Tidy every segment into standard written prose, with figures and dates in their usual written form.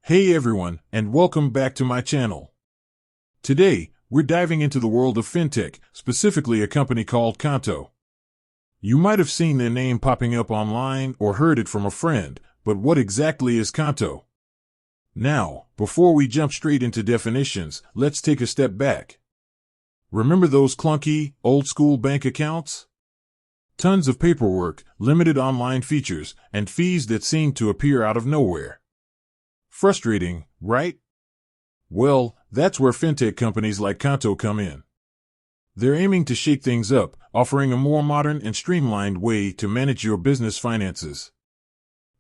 Hey everyone, and welcome back to my channel. Today, we're diving into the world of fintech, specifically a company called Qonto. You might have seen their name popping up online or heard it from a friend, but what exactly is Qonto? Now, before we jump straight into definitions, let's take a step back. Remember those clunky, old-school bank accounts? Tons of paperwork, limited online features, and fees that seem to appear out of nowhere. Frustrating, right? Well, that's where fintech companies like Qonto come in. They're aiming to shake things up, offering a more modern and streamlined way to manage your business finances.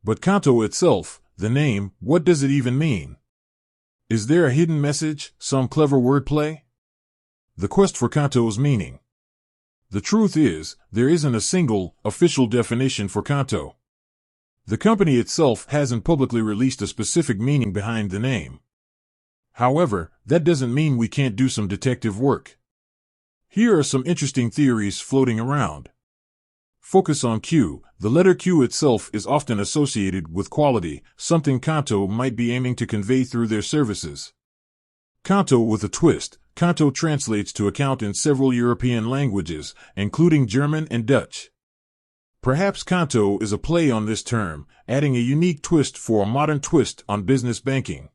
But Qonto itself, the name, what does it even mean? Is there a hidden message, some clever wordplay? The quest for Qonto's meaning. The truth is, there isn't a single, official definition for Qonto. The company itself hasn't publicly released a specific meaning behind the name. However, that doesn't mean we can't do some detective work. Here are some interesting theories floating around. Focus on Q. The letter Q itself is often associated with quality, something Qonto might be aiming to convey through their services. Konto with a twist. Qonto translates to account in several European languages, including German and Dutch. Perhaps Qonto is a play on this term, adding a unique twist for a modern twist on business banking.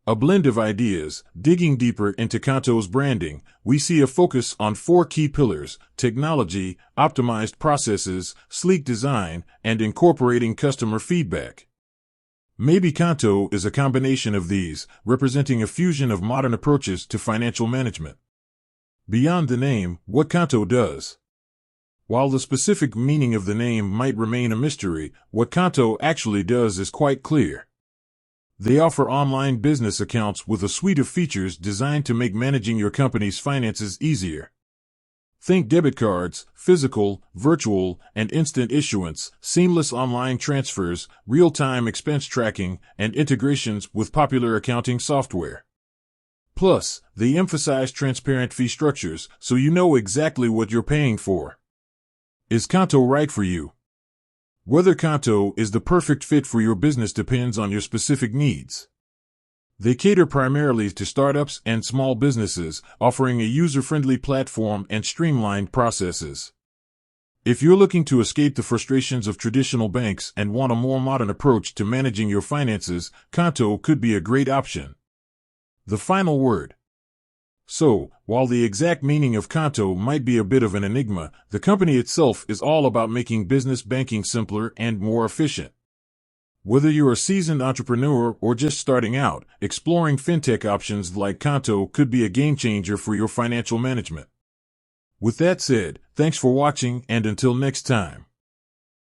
A blend of ideas. Digging deeper into Qonto's branding, we see a focus on four key pillars: technology, optimized processes, sleek design, and incorporating customer feedback. Maybe Qonto is a combination of these, representing a fusion of modern approaches to financial management. Beyond the name, what Qonto does. While the specific meaning of the name might remain a mystery, what Qonto actually does is quite clear. They offer online business accounts with a suite of features designed to make managing your company's finances easier. Think debit cards, physical, virtual, and instant issuance, seamless online transfers, real-time expense tracking, and integrations with popular accounting software. Plus, they emphasize transparent fee structures, so you know exactly what you're paying for. Is Qonto right for you? Whether Qonto is the perfect fit for your business depends on your specific needs. They cater primarily to startups and small businesses, offering a user-friendly platform and streamlined processes. If you're looking to escape the frustrations of traditional banks and want a more modern approach to managing your finances, Qonto could be a great option. The final word. So, while the exact meaning of Qonto might be a bit of an enigma, the company itself is all about making business banking simpler and more efficient. Whether you're a seasoned entrepreneur or just starting out, exploring fintech options like Qonto could be a game changer for your financial management. With that said, thanks for watching, and until next time.